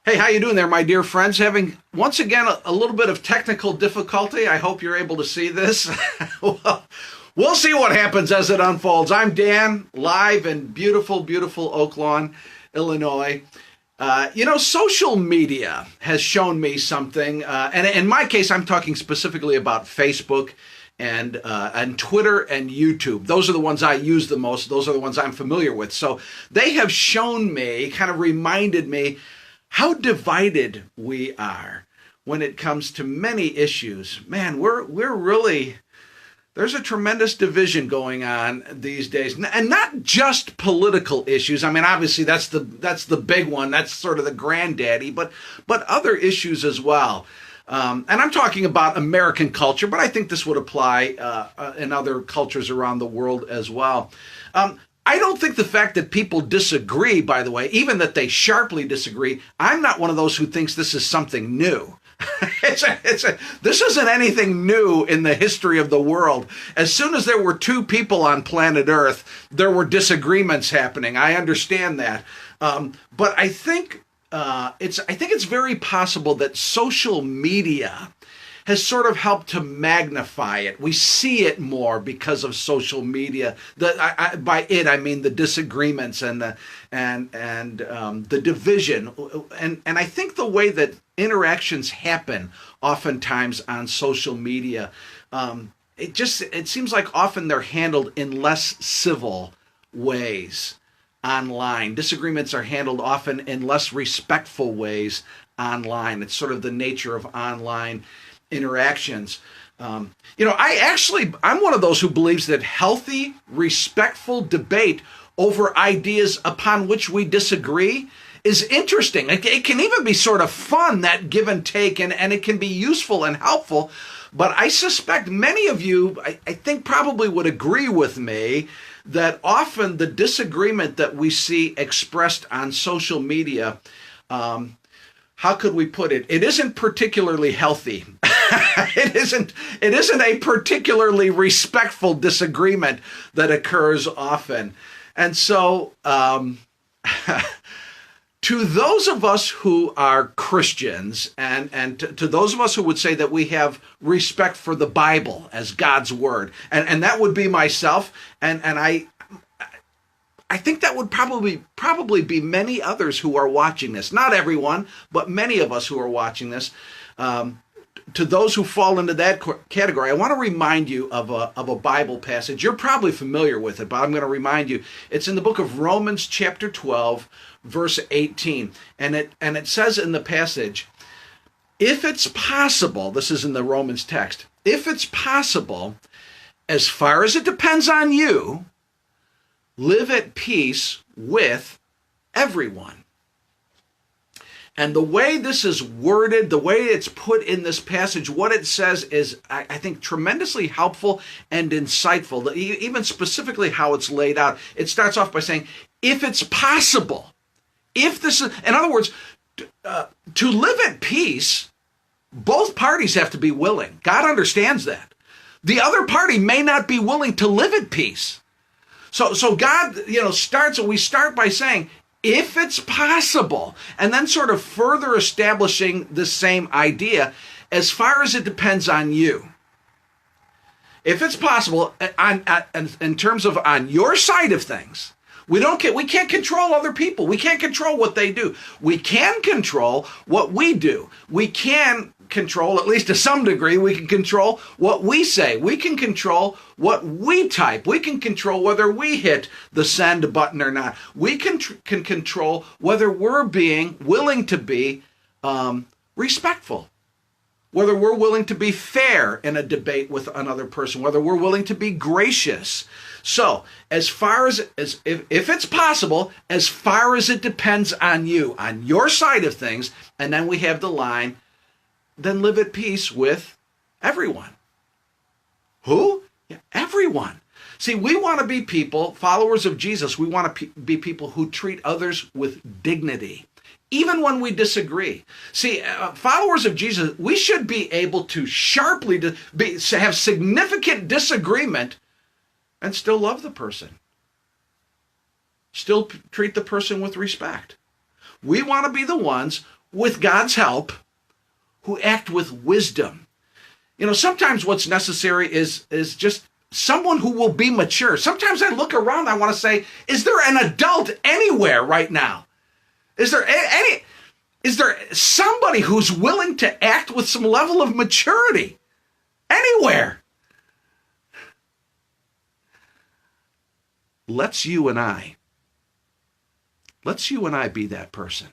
Hey, how you doing there, my dear friends? Having, once again, a little bit of technical difficulty. I hope you're able to see this. Well, we'll see what happens as it unfolds. I'm Dan, live in beautiful, beautiful Oak Lawn, Illinois. Social media has shown me something, and in my case, I'm talking specifically about Facebook and Twitter and YouTube. Those are the ones I use the most. Those are the ones I'm familiar with. So they have shown me, kind of reminded me, how divided we are when it comes to many issues. Man, we're really, there's a tremendous division going on these days, and not just political issues. I mean, obviously that's the big one. That's sort of the granddaddy, but other issues as well. And I'm talking about American culture, but I think this would apply in other cultures around the world as well. I don't think the fact that people disagree, by the way, even that they sharply disagree, I'm not one of those who thinks this is something new. This isn't anything new in the history of the world. As soon as there were two people on planet Earth, there were disagreements happening. I understand that. But I think it's very possible that social media has sort of helped to magnify it. We see it more because of social media. By it, I mean the disagreements and the division. And I think the way that interactions happen oftentimes on social media, it seems like often they're handled in less civil ways online. Disagreements are handled often in less respectful ways online. It's sort of the nature of online interactions. I'm one of those who believes that healthy, respectful debate over ideas upon which we disagree is interesting. It can even be sort of fun, that give and take, and it can be useful and helpful. But I suspect many of you, I think, probably would agree with me that often the disagreement that we see expressed on social media, how could we put it? It isn't particularly healthy. It isn't a particularly respectful disagreement that occurs often. And so, to those of us who are Christians, and to those of us who would say that we have respect for the Bible as God's word, and that would be myself, and I think that would probably be many others who are watching this. Not everyone, but many of us who are watching this. To those who fall into that category, I want to remind you of a Bible passage. You're probably familiar with it, but I'm going to remind you. It's in the book of Romans chapter 12, verse 18. And it says in the passage, if it's possible, this is in the Romans text, if it's possible, as far as it depends on you, live at peace with everyone. And the way this is worded, the way it's put in this passage, what it says is, I think, tremendously helpful and insightful. Even specifically how it's laid out. It starts off by saying, if it's possible, if this is, in other words, to live at peace, both parties have to be willing. God understands that. The other party may not be willing to live at peace. So God, we start by saying, if it's possible, and then sort of further establishing the same idea, as far as it depends on you. If it's possible, in terms of on your side of things, we can't control other people. We can't control what they do. We can control what we do. We can control, at least to some degree, we can control what we say. We can control what we type. We can control whether we hit the send button or not. We can control whether we're being willing to be respectful, whether we're willing to be fair in a debate with another person, whether we're willing to be gracious. So, as far as if it's possible, as far as it depends on you, on your side of things, and then we have the line, then live at peace with everyone. Who? Yeah, everyone. See, we want to be people, followers of Jesus, we want to be people who treat others with dignity, even when we disagree. See, followers of Jesus, we should be able to sharply have significant disagreement and still love the person. Still treat the person with respect. We want to be the ones with God's help, who act with wisdom. Sometimes what's necessary is just someone who will be mature. Sometimes I look around, I want to say, is there an adult anywhere right now? Is there somebody who's willing to act with some level of maturity anywhere? Let's you and I be that person.